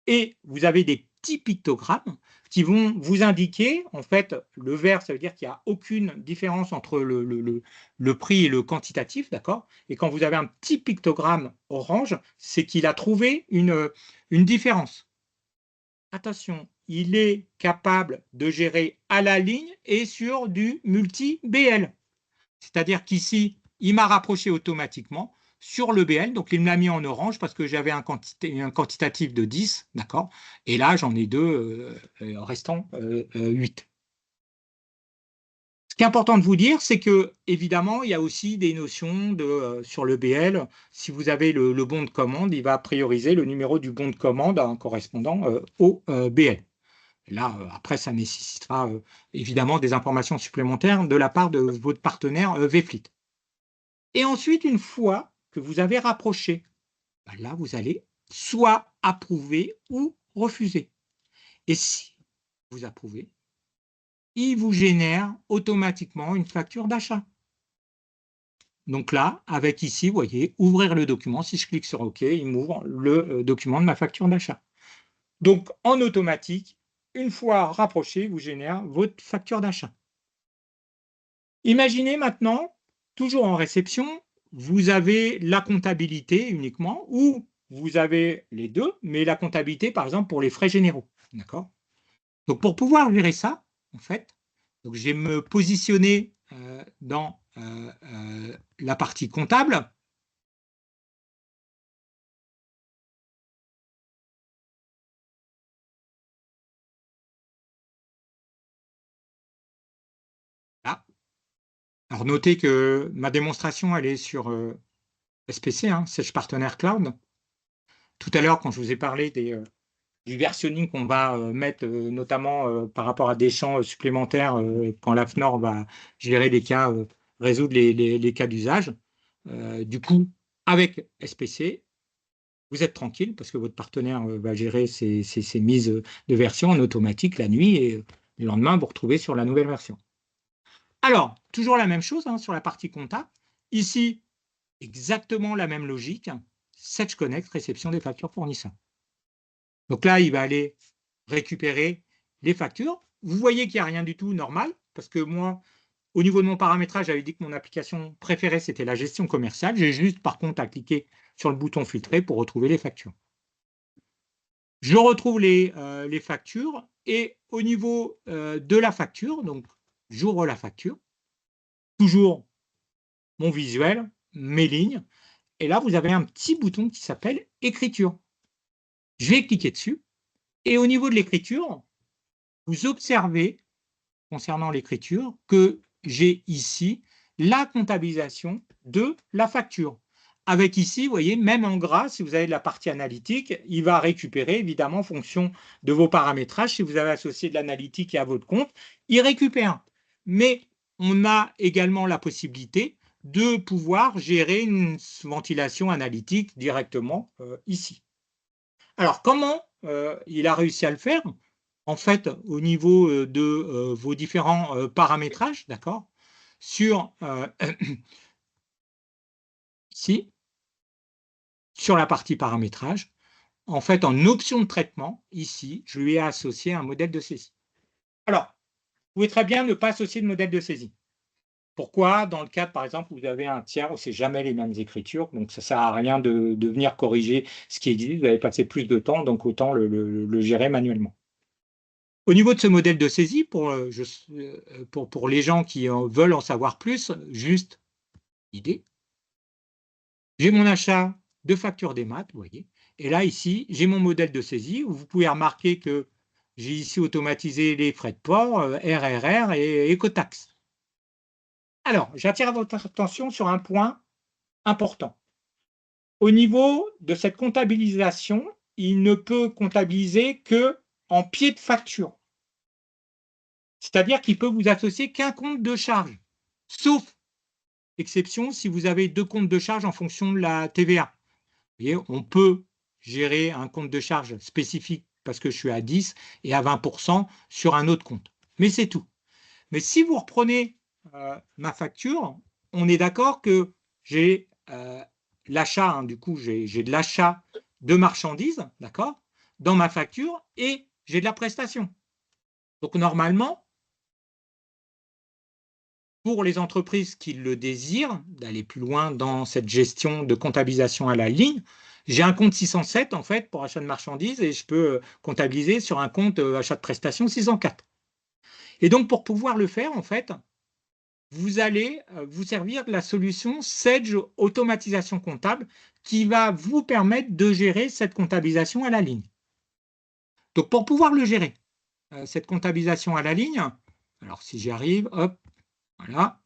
Et vous avez des petits pictogrammes qui vont vous indiquer, en fait, le vert, ça veut dire qu'il n'y a aucune différence entre le prix et le quantitatif, d'accord? Et quand vous avez un petit pictogramme orange, c'est qu'il a trouvé une différence. attention, il est capable de gérer à la ligne et sur du multi-BL. C'est-à-dire qu'ici, il m'a rapproché automatiquement sur le BL, donc il me l'a mis en orange parce que j'avais un quantitatif de 10, d'accord? Et là, j'en ai deux restant 8. Ce qui est important de vous dire, c'est que évidemment, il y a aussi des notions sur le BL. Si vous avez le bon de commande, il va prioriser le numéro du bon de commande correspondant au BL. Là, après, ça nécessitera évidemment des informations supplémentaires de la part de votre partenaire VFleet. Et ensuite, une fois que vous avez rapproché, ben là, vous allez soit approuver ou refuser. Et si vous approuvez, il vous génère automatiquement une facture d'achat. Donc là, avec ici, vous voyez, ouvrir le document. Si je clique sur OK, il m'ouvre le document de ma facture d'achat. Donc, en automatique, une fois rapproché, il vous génère votre facture d'achat. Imaginez maintenant, toujours en réception, vous avez la comptabilité uniquement, ou vous avez les deux, mais la comptabilité, par exemple, pour les frais généraux. D'accord? Donc, pour pouvoir gérer ça, en fait, donc je vais me positionner dans la partie comptable. Là. Alors, notez que ma démonstration, elle est sur SPC, Sage Partner Cloud. Tout à l'heure, quand je vous ai parlé du versionning qu'on va mettre, notamment par rapport à des champs supplémentaires, quand l'AFNOR va gérer les cas, résoudre les cas d'usage. Du coup, avec SPC, vous êtes tranquille parce que votre partenaire va gérer ces mises de version en automatique la nuit et le lendemain, vous retrouvez sur la nouvelle version. Alors, toujours la même chose sur la partie compta. Ici, exactement la même logique. Sage Connect, réception des factures fournisseurs. Donc là, il va aller récupérer les factures. Vous voyez qu'il n'y a rien du tout normal, parce que moi, au niveau de mon paramétrage, j'avais dit que mon application préférée, c'était la gestion commerciale. J'ai juste, par contre, à cliquer sur le bouton filtrer pour retrouver les factures. Je retrouve les factures, et au niveau de la facture, donc j'ouvre la facture, toujours mon visuel, mes lignes, et là, vous avez un petit bouton qui s'appelle écriture. Je vais cliquer dessus, et au niveau de l'écriture, vous observez, concernant l'écriture, que j'ai ici la comptabilisation de la facture. Avec ici, vous voyez, même en gras, si vous avez de la partie analytique, il va récupérer, évidemment, en fonction de vos paramétrages. Si vous avez associé de l'analytique à votre compte, il récupère. Mais on a également la possibilité de pouvoir gérer une ventilation analytique directement ici. Alors, comment il a réussi à le faire? En fait, au niveau de vos différents paramétrages, d'accord, sur ici, sur la partie paramétrage, en fait, en option de traitement, ici, je lui ai associé un modèle de saisie. Alors, vous pouvez très bien ne pas associer de modèle de saisie. Pourquoi? Dans le cadre, par exemple, où vous avez un tiers où ce n'est jamais les mêmes écritures, donc ça ne sert à rien de venir corriger ce qui existe, vous allez passer plus de temps, donc autant le gérer manuellement. Au niveau de ce modèle de saisie, pour les gens qui veulent en savoir plus, juste idée, j'ai mon achat de facture des maths, vous voyez, et là, ici, j'ai mon modèle de saisie où vous pouvez remarquer que j'ai ici automatisé les frais de port, RRR et écotaxe. Alors, j'attire votre attention sur un point important. Au niveau de cette comptabilisation, il ne peut comptabiliser qu'en pied de facture. C'est-à-dire qu'il peut vous associer qu'un compte de charge, sauf exception si vous avez deux comptes de charge en fonction de la TVA. Vous voyez, on peut gérer un compte de charge spécifique parce que je suis à 10 et à 20% sur un autre compte. Mais c'est tout. Mais si vous reprenez ma facture, on est d'accord que j'ai l'achat, du coup, j'ai de l'achat de marchandises, d'accord, dans ma facture, et j'ai de la prestation. Donc, normalement, pour les entreprises qui le désirent, d'aller plus loin dans cette gestion de comptabilisation à la ligne, J'ai un compte 607 en fait pour achat de marchandises et je peux comptabiliser sur un compte achat de prestations 604. Et donc pour pouvoir le faire en fait, vous allez vous servir de la solution Sage Automatisation Comptable qui va vous permettre de gérer cette comptabilisation à la ligne. Donc pour pouvoir le gérer, cette comptabilisation à la ligne, alors si j'y arrive, hop, voilà.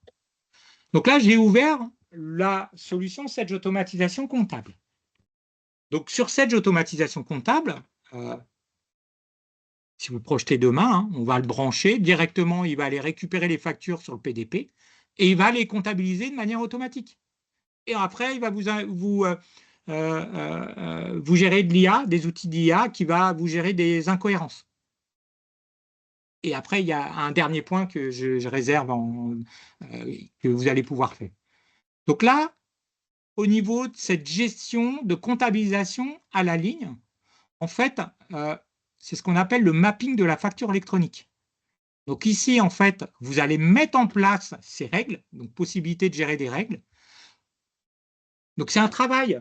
Donc là, j'ai ouvert la solution Sage Automatisation Comptable. Donc sur Sage Automatisation Comptable, si vous projetez demain, hein, on va le brancher directement, il va aller récupérer les factures sur le PDP et il va les comptabiliser de manière automatique. Et après, il va vous gérer de l'IA, des outils d'IA qui va vous gérer des incohérences. Et après, il y a un dernier point que je réserve que vous allez pouvoir faire. Donc là, au niveau de cette gestion de comptabilisation à la ligne, en fait, c'est ce qu'on appelle le mapping de la facture électronique. Donc ici, en fait, vous allez mettre en place ces règles, donc possibilité de gérer des règles. Donc c'est un travail,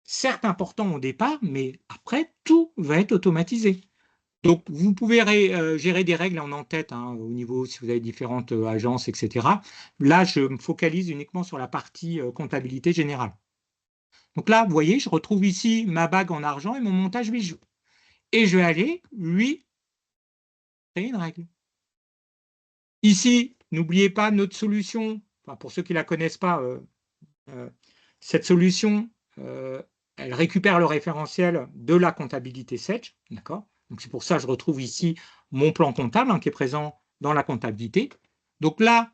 certes important au départ, mais après, tout va être automatisé. Donc vous pouvez gérer des règles en en-tête hein, au niveau, si vous avez différentes agences, etc. Là, je me focalise uniquement sur la partie comptabilité générale. Donc là, vous voyez, je retrouve ici ma bague en argent et mon montage bijoux. Et je vais aller, lui, créer une règle. Ici, n'oubliez pas notre solution, enfin, pour ceux qui ne la connaissent pas, cette solution, elle récupère le référentiel de la comptabilité Sage, d'accord? Donc c'est pour ça que je retrouve ici mon plan comptable hein, qui est présent dans la comptabilité. Donc là,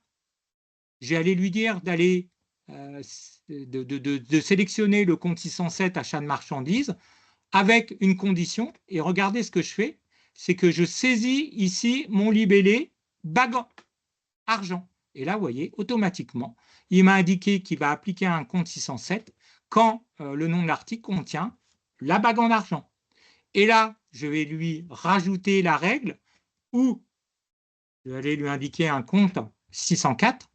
j'ai allé lui dire d'aller de sélectionner le compte 607 achat de marchandises avec une condition. Et regardez ce que je fais, c'est que je saisis ici mon libellé bague argent. Et là, vous voyez, automatiquement, il m'a indiqué qu'il va appliquer un compte 607 quand le nom de l'article contient la bague en argent. Et là, je vais lui rajouter la règle où je vais aller lui indiquer un compte 604.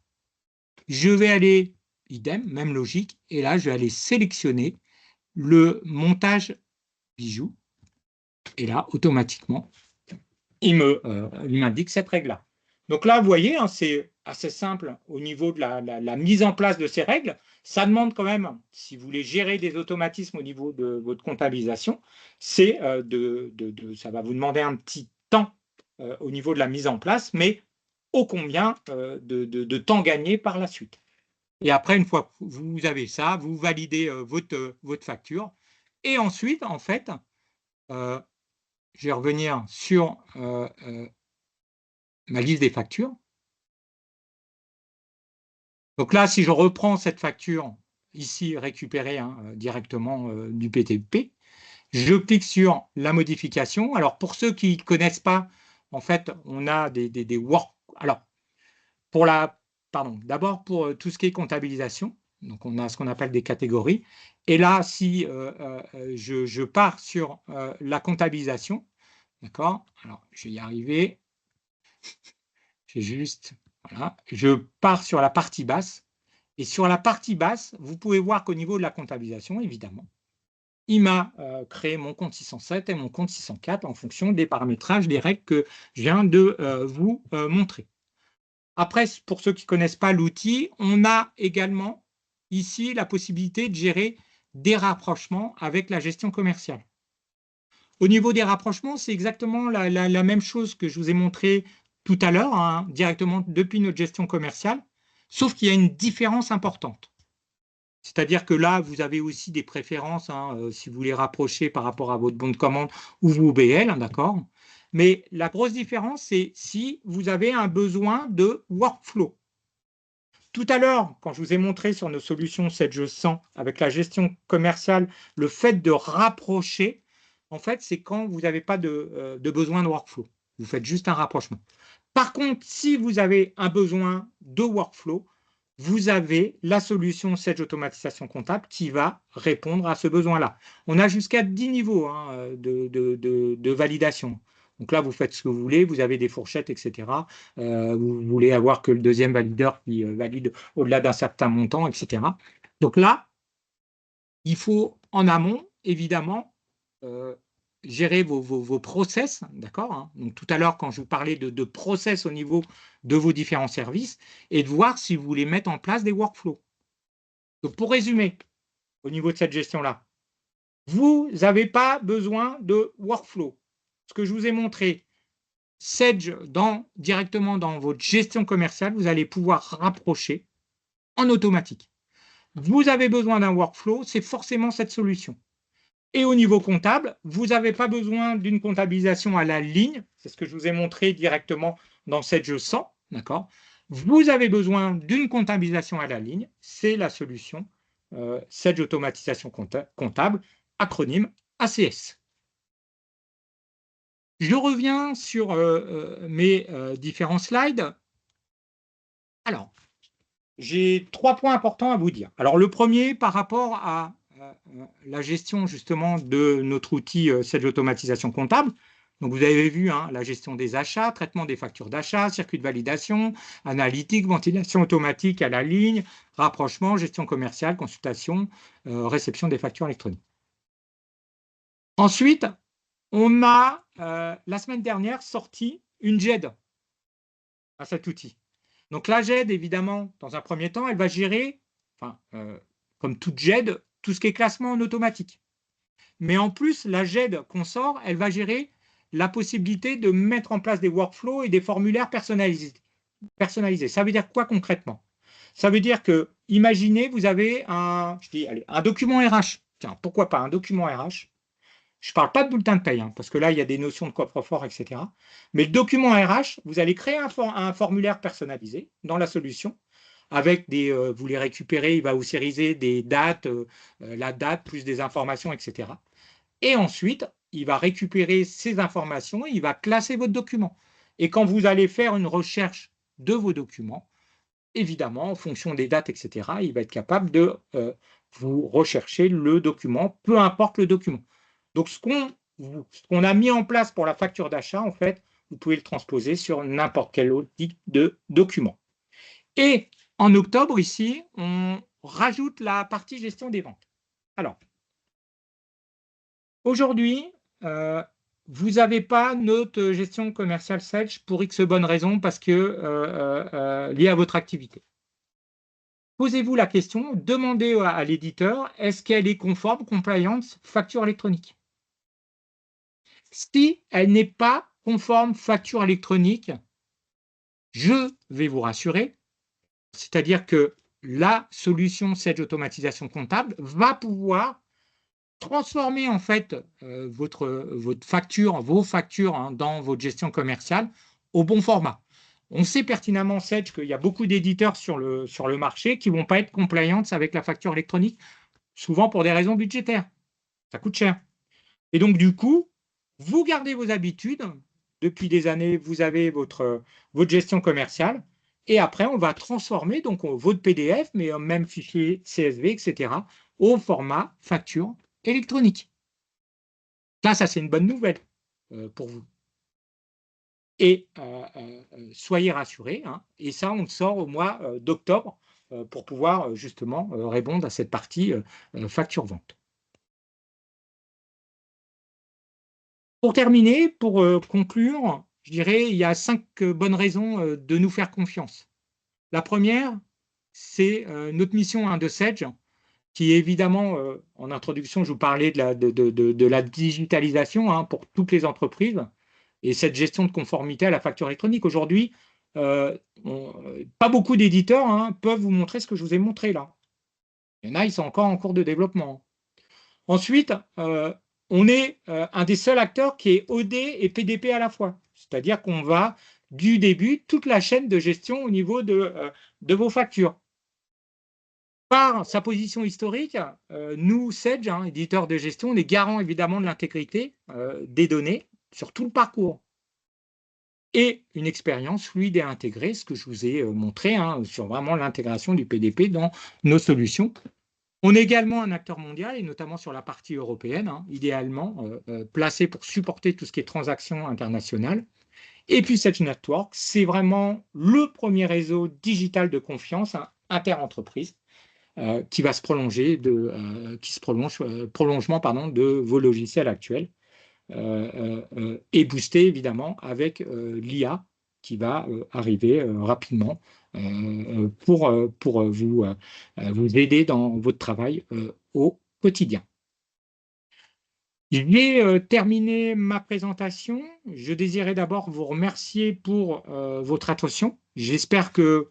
Je vais aller, idem, même logique, et là, je vais aller sélectionner le montage bijoux. Et là, automatiquement, il m'indique cette règle-là. Donc là, vous voyez, hein, c'est assez simple au niveau de la mise en place de ces règles. Ça demande quand même, si vous voulez gérer des automatismes au niveau de votre comptabilisation, c'est ça va vous demander un petit temps au niveau de la mise en place, mais ô combien de temps gagné par la suite. Et après, une fois que vous avez ça, vous validez votre facture. Et ensuite, en fait, je vais revenir sur ma liste des factures. Donc là, si je reprends cette facture ici récupérée hein, directement du PTP, je clique sur la modification. Alors pour ceux qui ne connaissent pas, en fait, on a des work. Alors d'abord pour tout ce qui est comptabilisation, donc on a ce qu'on appelle des catégories. Et là, si je pars sur la comptabilisation, d'accord. Alors je vais y arriver. J'ai juste, voilà, je pars sur la partie basse. Et sur la partie basse, vous pouvez voir qu'au niveau de la comptabilisation, évidemment, il m'a créé mon compte 607 et mon compte 604 en fonction des paramétrages, des règles que je viens de vous montrer. Après, pour ceux qui ne connaissent pas l'outil, on a également ici la possibilité de gérer des rapprochements avec la gestion commerciale. Au niveau des rapprochements, c'est exactement la même chose que je vous ai montré tout à l'heure, hein, directement depuis notre gestion commerciale, sauf qu'il y a une différence importante. C'est-à-dire que là, vous avez aussi des préférences, hein, si vous les rapprochez par rapport à votre bon de commande ou vos BL, hein, d'accord. Mais la grosse différence, c'est si vous avez un besoin de workflow. Tout à l'heure, quand je vous ai montré sur nos solutions 7G100 avec la gestion commerciale, le fait de rapprocher, en fait, c'est quand vous n'avez pas de besoin de workflow. Vous faites juste un rapprochement. Par contre, si vous avez un besoin de workflow, vous avez la solution Sage Automatisation Comptable qui va répondre à ce besoin-là. On a jusqu'à 10 niveaux hein, de validation. Donc là, vous faites ce que vous voulez, vous avez des fourchettes, etc. Vous voulez avoir que le deuxième valideur qui valide au-delà d'un certain montant, etc. Donc là, il faut en amont évidemment, gérer vos process, d'accord, hein. Donc, tout à l'heure, quand je vous parlais de process au niveau de vos différents services, et de voir si vous voulez mettre en place des workflows. Donc, pour résumer, au niveau de cette gestion-là, vous n'avez pas besoin de workflow. Ce que je vous ai montré, Sage, directement dans votre gestion commerciale, vous allez pouvoir rapprocher en automatique. Vous avez besoin d'un workflow, c'est forcément cette solution. Et au niveau comptable, vous n'avez pas besoin d'une comptabilisation à la ligne, c'est ce que je vous ai montré directement dans Sage 100, d'accord. Vous avez besoin d'une comptabilisation à la ligne, c'est la solution Sage Automatisation Comptable, acronyme ACS. Je reviens sur mes différents slides. Alors, j'ai 3 points importants à vous dire. Alors, le premier, par rapport à la gestion justement de notre outil Sage Automatisation Comptable. Donc, vous avez vu hein, la gestion des achats, traitement des factures d'achat, circuit de validation, analytique, ventilation automatique à la ligne, rapprochement, gestion commerciale, consultation, réception des factures électroniques. Ensuite, on a, la semaine dernière, sorti une GED à cet outil. Donc la GED, évidemment, dans un premier temps, elle va gérer, comme toute GED, tout ce qui est classement en automatique. Mais en plus, la GED qu'on sort, elle va gérer la possibilité de mettre en place des workflows et des formulaires personnalisés. Ça veut dire quoi concrètement? Ça veut dire que, imaginez, vous avez un document RH. Tiens, pourquoi pas un document RH? Je ne parle pas de bulletin de paye, hein, parce que là, il y a des notions de coffre-fort, etc. Mais le document RH, vous allez créer un formulaire personnalisé dans la solution, avec vous les récupérez, il va vous sériser des dates, la date plus des informations, etc. Et ensuite, il va récupérer ces informations et il va classer votre document. Et quand vous allez faire une recherche de vos documents, évidemment, en fonction des dates, etc., il va être capable de vous rechercher le document, peu importe le document. Donc, ce qu'on a mis en place pour la facture d'achat, en fait, vous pouvez le transposer sur n'importe quel autre type de document. Et en octobre, ici, on rajoute la partie gestion des ventes. Alors, aujourd'hui, vous n'avez pas notre gestion commerciale Sage pour X bonnes raisons, parce que lié à votre activité. Posez-vous la question, demandez à l'éditeur, est-ce qu'elle est conforme, compliance, facture électronique? Si elle n'est pas conforme facture électronique, je vais vous rassurer, c'est-à-dire que la solution Sage Automatisation Comptable va pouvoir transformer en fait votre facture, vos factures hein, dans votre gestion commerciale au bon format. On sait pertinemment, Sage, qu'il y a beaucoup d'éditeurs sur le marché qui ne vont pas être compliants avec la facture électronique, souvent pour des raisons budgétaires. Ça coûte cher. Et donc, du coup, vous gardez vos habitudes. Depuis des années, vous avez votre gestion commerciale. Et après, on va transformer donc votre PDF, mais même fichier CSV, etc., au format facture électronique. Là, ça, c'est une bonne nouvelle pour vous. Et soyez rassurés, hein, et ça, on le sort au mois d'octobre pour pouvoir justement répondre à cette partie facture-vente. Pour terminer, pour conclure, je dirais il y a 5 bonnes raisons de nous faire confiance. La première, c'est notre mission hein, de Sage, qui est évidemment, en introduction, je vous parlais de la digitalisation hein, pour toutes les entreprises et cette gestion de conformité à la facture électronique. Aujourd'hui, pas beaucoup d'éditeurs hein, peuvent vous montrer ce que je vous ai montré là. Il y en a, ils sont encore en cours de développement. Ensuite, on est un des seuls acteurs qui est OD et PDP à la fois. C'est-à-dire qu'on va du début, toute la chaîne de gestion au niveau de vos factures. Par sa position historique, nous, Sage, hein, éditeur de gestion, on est garant évidemment de l'intégrité des données sur tout le parcours. Et une expérience fluide et intégrée, ce que je vous ai montré hein, sur vraiment l'intégration du PDP dans nos solutions. On est également un acteur mondial, et notamment sur la partie européenne, hein, idéalement placé pour supporter tout ce qui est transactions internationales. Et puis Sage Network, c'est vraiment le premier réseau digital de confiance hein, inter-entreprise qui va se prolonger prolongement pardon, de vos logiciels actuels et boosté évidemment avec l'IA qui va arriver rapidement pour vous aider dans votre travail au quotidien. J'ai terminé ma présentation. Je désirais d'abord vous remercier pour votre attention. J'espère que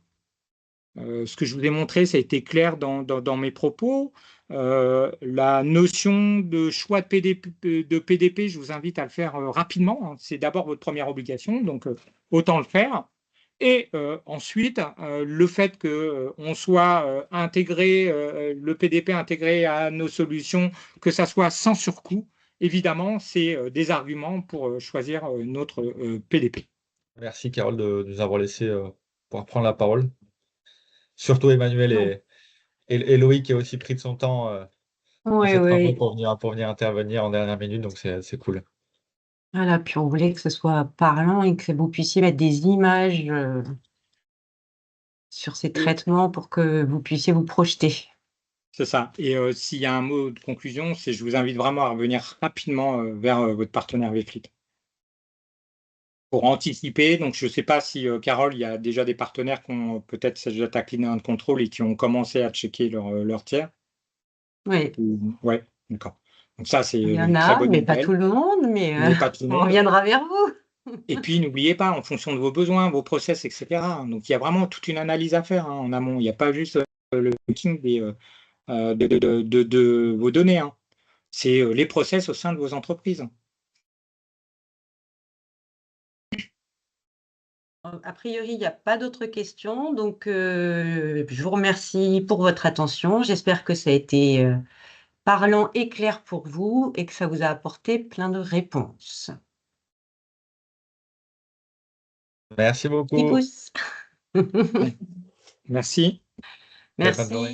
ce que je vous ai montré, ça a été clair dans mes propos. La notion de choix de PDP, je vous invite à le faire rapidement, hein. C'est d'abord votre première obligation, donc autant le faire. Et ensuite, le fait qu'on soit intégré, le PDP intégré à nos solutions, que ça soit sans surcoût, évidemment, c'est des arguments pour choisir notre PDP. Merci Carole de nous avoir laissé pouvoir prendre la parole. Surtout Emmanuel et Loïc qui a aussi pris de son temps dans Oui, ces travaux oui. pour venir intervenir en dernière minute, donc c'est cool. Voilà, puis on voulait que ce soit parlant et que vous puissiez mettre des images sur ces traitements pour que vous puissiez vous projeter. C'est ça. Et s'il y a un mot de conclusion, c'est je vous invite vraiment à revenir rapidement vers votre partenaire VFleet. Pour anticiper, donc je ne sais pas si, Carole, il y a déjà des partenaires qui ont peut-être cette attaque linéaire de contrôle et qui ont commencé à checker leur tiers. Oui, Oui, d'accord. Donc ça, c'est il y en une très a, bonne mais pas nouvelle. tout le monde, mais Mais pas tout le on monde. reviendra vers vous. Et puis, n'oubliez pas, en fonction de vos besoins, vos process, etc. Donc, il y a vraiment toute une analyse à faire en amont. Il n'y a pas juste le tracking de vos données, hein. C'est les process au sein de vos entreprises. A priori, il n'y a pas d'autres questions, donc je vous remercie pour votre attention. J'espère que ça a été parlant et clair pour vous et que ça vous a apporté plein de réponses. Merci Petit beaucoup. pouce. Merci. Bonne journée. Merci.